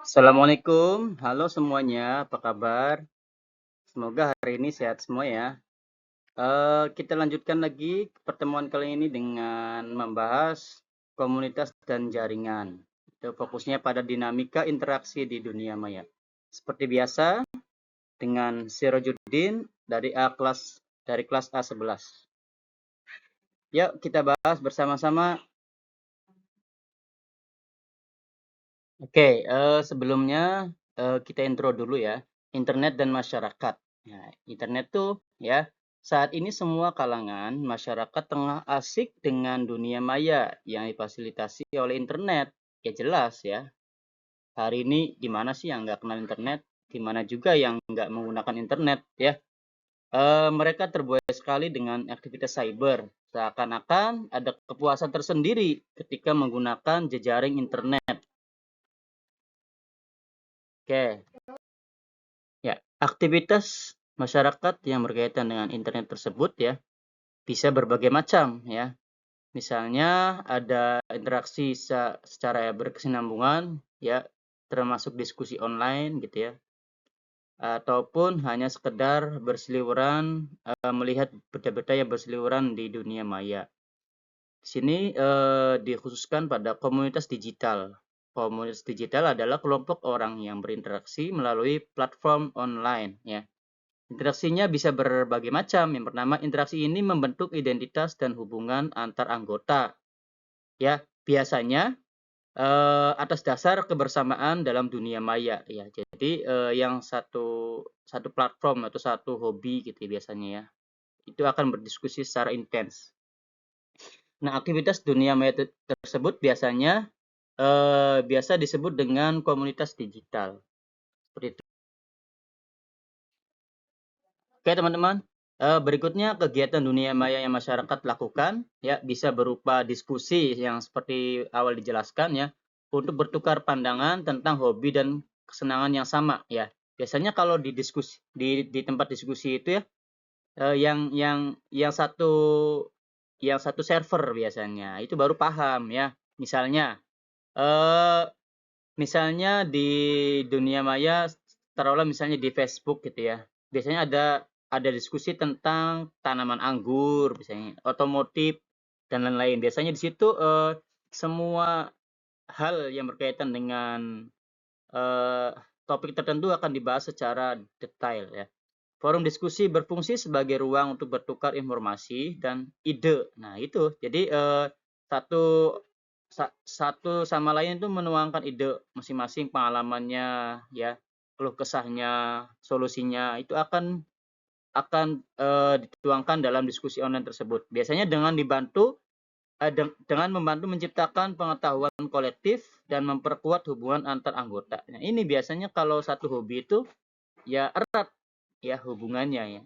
Assalamualaikum, halo semuanya, apa kabar? Semoga hari ini sehat semua ya. Kita lanjutkan lagi pertemuan kali ini dengan membahas komunitas dan jaringan. Itu fokusnya pada dinamika interaksi di dunia maya. Seperti biasa, dengan Sirojudin dari kelas A11. Yuk kita bahas bersama-sama. Oke, sebelumnya kita intro dulu ya. Internet dan masyarakat. Nah, internet tuh ya, saat ini semua kalangan masyarakat tengah asik dengan dunia maya yang difasilitasi oleh internet. Ya jelas ya. Hari ini di mana sih yang nggak kenal internet? Di mana juga yang nggak menggunakan internet ya? Mereka terbuai sekali dengan aktivitas cyber. Seakan-akan ada kepuasan tersendiri ketika menggunakan jejaring internet. Oke. Ya, aktivitas masyarakat yang berkaitan dengan internet tersebut ya bisa berbagai macam ya. Misalnya ada interaksi secara berkesinambungan ya, termasuk diskusi online gitu ya. Ataupun hanya sekedar berseliweran melihat berita-berita yang berseliweran di dunia maya. Di sini dikhususkan pada komunitas digital. Komunitas digital adalah kelompok orang yang berinteraksi melalui platform online ya. Interaksinya bisa berbagai macam. Yang pertama, interaksi ini membentuk identitas dan hubungan antar anggota. Ya, biasanya atas dasar kebersamaan dalam dunia maya. Ya, jadi yang satu platform atau satu hobi gitu ya, biasanya ya, itu akan berdiskusi secara intens. Nah, aktivitas dunia maya tersebut biasanya biasa disebut dengan komunitas digital. Seperti itu. Oke teman-teman, berikutnya kegiatan dunia maya yang masyarakat lakukan ya bisa berupa diskusi yang seperti awal dijelaskan ya, untuk bertukar pandangan tentang hobi dan kesenangan yang sama ya. Biasanya kalau di tempat diskusi itu ya, yang satu server biasanya itu baru paham ya. Misalnya eh, misalnya di dunia maya, taruhlah misalnya di Facebook gitu ya. Biasanya ada diskusi tentang tanaman anggur, misalnya otomotif dan lain-lain. Biasanya di situ semua hal yang berkaitan dengan eh, topik tertentu akan dibahas secara detail ya. Forum diskusi berfungsi sebagai ruang untuk bertukar informasi dan ide. Nah, itu. Jadi satu satu sama lain itu menuangkan ide masing-masing, pengalamannya ya, keluh kesahnya, solusinya itu akan dituangkan dalam diskusi online tersebut. Biasanya dengan membantu menciptakan pengetahuan kolektif dan memperkuat hubungan antar anggota. Nah, ini biasanya kalau satu hobi itu ya erat ya hubungannya ya.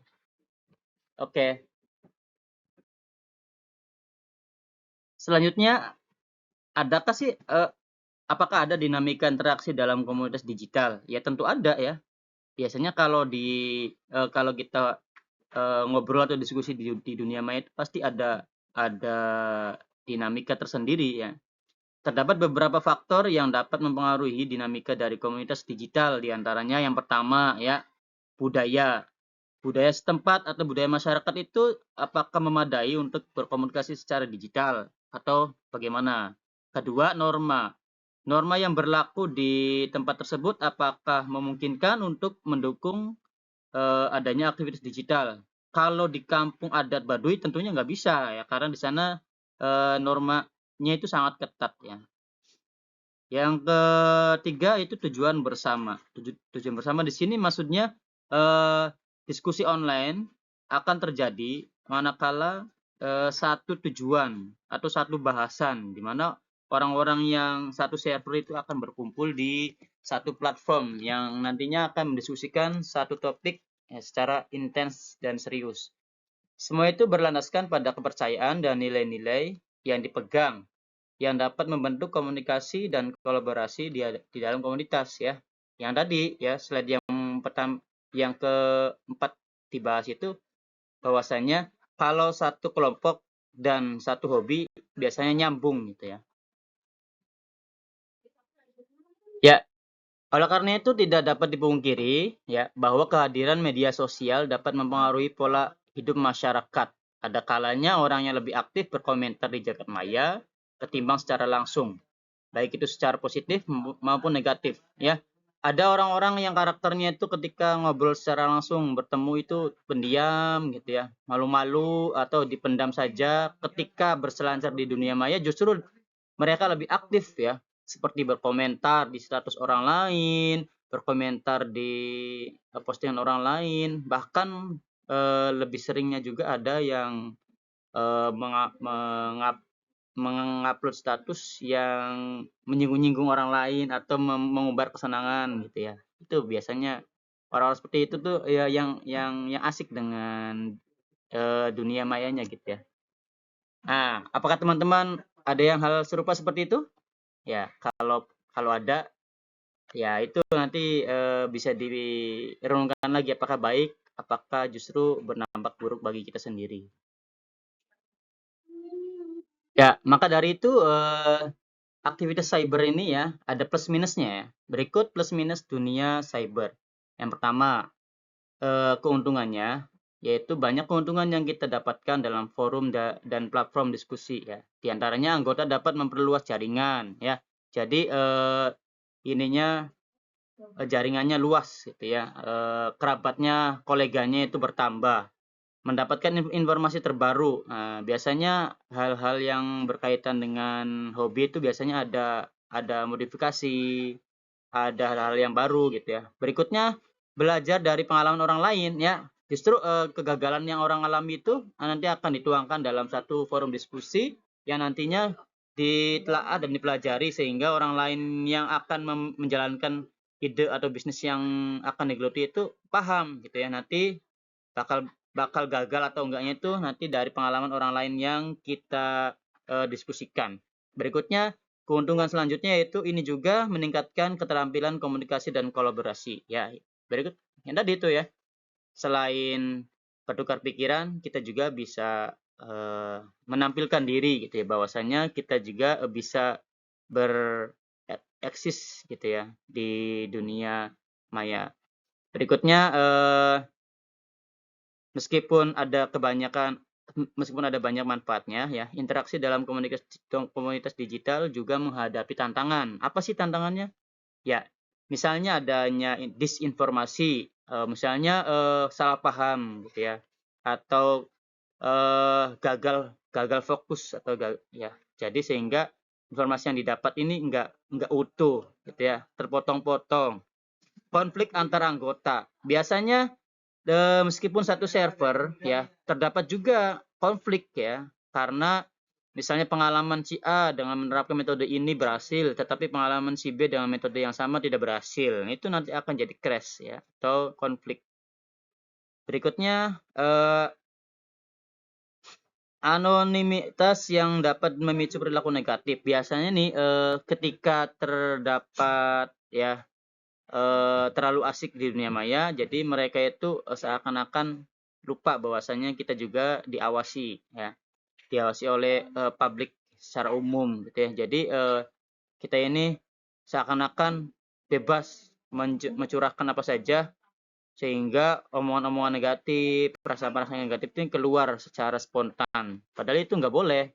Oke. Selanjutnya, adakah sih apakah ada dinamika interaksi dalam komunitas digital? Ya tentu ada ya. Biasanya kalau kita ngobrol atau diskusi di dunia maya itu pasti ada dinamika tersendiri ya. Terdapat beberapa faktor yang dapat mempengaruhi dinamika dari komunitas digital, di antaranya yang pertama ya, budaya. Budaya setempat atau budaya masyarakat itu apakah memadai untuk berkomunikasi secara digital atau bagaimana? Kedua, norma. Norma yang berlaku di tempat tersebut apakah memungkinkan untuk mendukung adanya aktivitas digital? Kalau di kampung adat Baduy tentunya nggak bisa ya, karena di sana normanya itu sangat ketat ya. Yang ketiga itu tujuan bersama. Tujuan bersama di sini maksudnya diskusi online akan terjadi manakala satu tujuan atau satu bahasan di mana orang-orang yang satu server itu akan berkumpul di satu platform yang nantinya akan mendiskusikan satu topik secara intens dan serius. Semua itu berlandaskan pada kepercayaan dan nilai-nilai yang dipegang yang dapat membentuk komunikasi dan kolaborasi di dalam komunitas ya. Yang tadi ya, slide yang keempat dibahas itu bahwasanya kalau satu kelompok dan satu hobi biasanya nyambung gitu ya. Ya, Oleh karena itu tidak dapat dipungkiri ya bahwa kehadiran media sosial dapat mempengaruhi pola hidup masyarakat. Ada kalanya orang yang lebih aktif berkomentar di jagat maya ketimbang secara langsung, baik itu secara positif maupun negatif ya. Ada orang-orang yang karakternya itu ketika ngobrol secara langsung bertemu itu pendiam gitu ya, malu-malu atau dipendam saja. Ketika berselancar di dunia maya justru mereka lebih aktif ya, seperti berkomentar di status orang lain, berkomentar di postingan orang lain, bahkan lebih seringnya juga ada yang mengupload status yang menyinggung-nyinggung orang lain atau mengumbar kesenangan gitu ya. Itu biasanya orang-orang seperti itu tuh ya yang asik dengan dunia mayanya gitu ya. Nah, apakah teman-teman ada yang hal serupa seperti itu? Ya, kalau kalau ada, ya itu nanti bisa direnungkan lagi apakah baik, apakah justru berdampak buruk bagi kita sendiri. Ya, maka dari itu aktivitas cyber ini ya ada plus minusnya ya. Berikut plus minus dunia cyber. Yang pertama, keuntungannya yaitu banyak keuntungan yang kita dapatkan dalam forum dan platform diskusi ya. Di antaranya anggota dapat memperluas jaringan ya. Jadi ininya jaringannya luas gitu ya. Kerabatnya, koleganya itu bertambah. Mendapatkan informasi terbaru. Nah, biasanya hal-hal yang berkaitan dengan hobi itu biasanya ada modifikasi, ada hal-hal yang baru gitu ya. Berikutnya belajar dari pengalaman orang lain ya. Justru kegagalan yang orang alami itu nanti akan dituangkan dalam satu forum diskusi yang nantinya ditelaah dan dipelajari sehingga orang lain yang akan menjalankan ide atau bisnis yang akan digeluti itu paham gitu ya. Nanti bakal bakal gagal atau enggaknya itu nanti dari pengalaman orang lain yang kita diskusikan. Berikutnya, keuntungan selanjutnya yaitu ini juga meningkatkan keterampilan komunikasi dan kolaborasi. Ya, berikut yang tadi itu ya. Selain bertukar pikiran, kita juga bisa menampilkan diri gitu ya. Bahwasanya kita juga bisa bereksis gitu ya di dunia maya. Berikutnya Meskipun ada banyak manfaatnya ya, interaksi dalam komunitas digital juga menghadapi tantangan. Apa sih tantangannya? Ya, misalnya adanya disinformasi, misalnya salah paham gitu ya, atau gagal gagal fokus atau ya. Jadi sehingga informasi yang didapat ini enggak utuh gitu ya, terpotong-potong. Konflik antar anggota. Biasanya meskipun satu server ya terdapat juga konflik ya karena misalnya pengalaman si A dengan menerapkan metode ini berhasil tetapi pengalaman si B dengan metode yang sama tidak berhasil. Itu nanti akan jadi crash ya atau konflik. Berikutnya anonimitas yang dapat memicu perilaku negatif. Biasanya nih ketika terdapat ya terlalu asik di dunia maya, jadi mereka itu seakan-akan lupa bahwasanya kita juga diawasi ya, diawasi oleh publik secara umum gitu ya. Jadi kita ini seakan-akan bebas mencurahkan apa saja sehingga omongan-omongan negatif, perasaan-perasaan negatif itu keluar secara spontan. Padahal itu nggak boleh.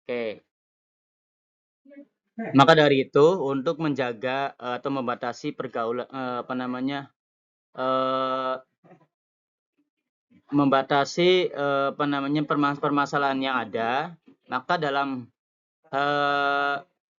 Oke. Maka dari itu untuk menjaga atau membatasi pergaulan apa namanya membatasi apa namanya permasalahan yang ada, maka dalam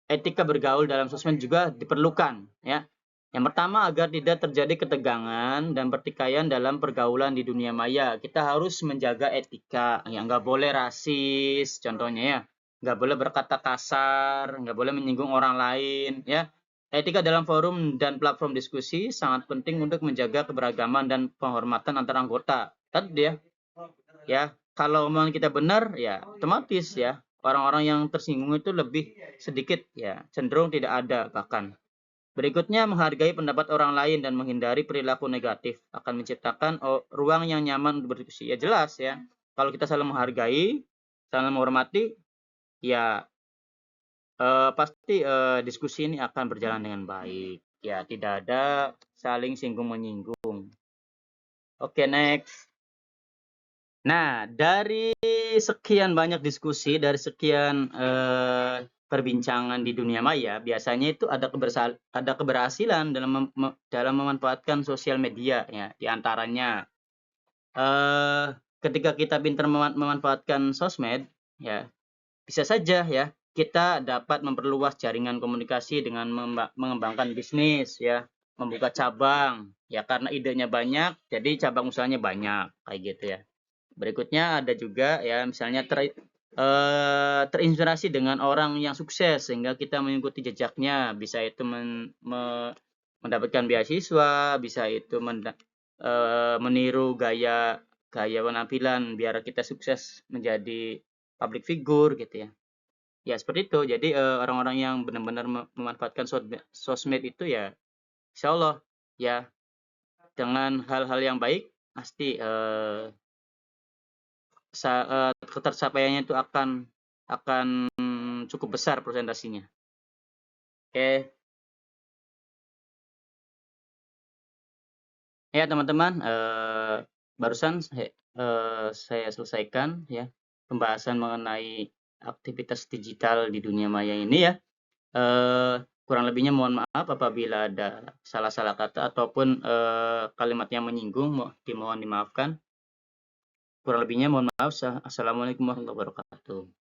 etika bergaul dalam sosmed juga diperlukan ya. Yang pertama agar tidak terjadi ketegangan dan pertikaian dalam pergaulan di dunia maya. Kita harus menjaga etika, ya nggak boleh rasis, contohnya ya, nggak boleh berkata kasar, nggak boleh menyinggung orang lain, ya. Etika dalam forum dan platform diskusi sangat penting untuk menjaga keberagaman dan penghormatan antar anggota. Tadi ya, kalau omongan kita benar, ya otomatis ya orang-orang yang tersinggung itu lebih sedikit ya, cenderung tidak ada bahkan. Berikutnya, menghargai pendapat orang lain dan menghindari perilaku negatif akan menciptakan ruang yang nyaman untuk berdiskusi. Ya jelas ya, kalau kita saling menghargai, saling menghormati, ya pasti diskusi ini akan berjalan dengan baik Ya, tidak ada saling singgung menyinggung. Oke, next. Nah, dari sekian banyak diskusi, dari sekian perbincangan di dunia maya, biasanya itu ada keberhasilan dalam memanfaatkan sosial media ya. Di antaranya ketika kita pintar memanfaatkan sosmed ya, bisa saja ya kita dapat memperluas jaringan komunikasi dengan mengembangkan bisnis ya, membuka cabang ya, karena idenya banyak, jadi cabang usahanya banyak kayak gitu ya. Berikutnya ada juga ya misalnya terinspirasi dengan orang yang sukses sehingga kita mengikuti jejaknya, bisa itu mendapatkan beasiswa, bisa itu meniru gaya gaya penampilan biar kita sukses menjadi public figure gitu ya. Ya seperti itu. Jadi orang-orang yang benar-benar memanfaatkan sosmed itu ya insya Allah ya dengan hal-hal yang baik pasti ketercapaiannya itu akan cukup besar presentasinya. Oke, ya teman-teman, barusan saya selesaikan ya pembahasan mengenai aktivitas digital di dunia maya ini ya. Kurang lebihnya mohon maaf apabila ada salah-salah kata ataupun kalimat yang menyinggung, dimohon dimaafkan. Kurang lebihnya mohon maaf. Assalamualaikum warahmatullahi wabarakatuh.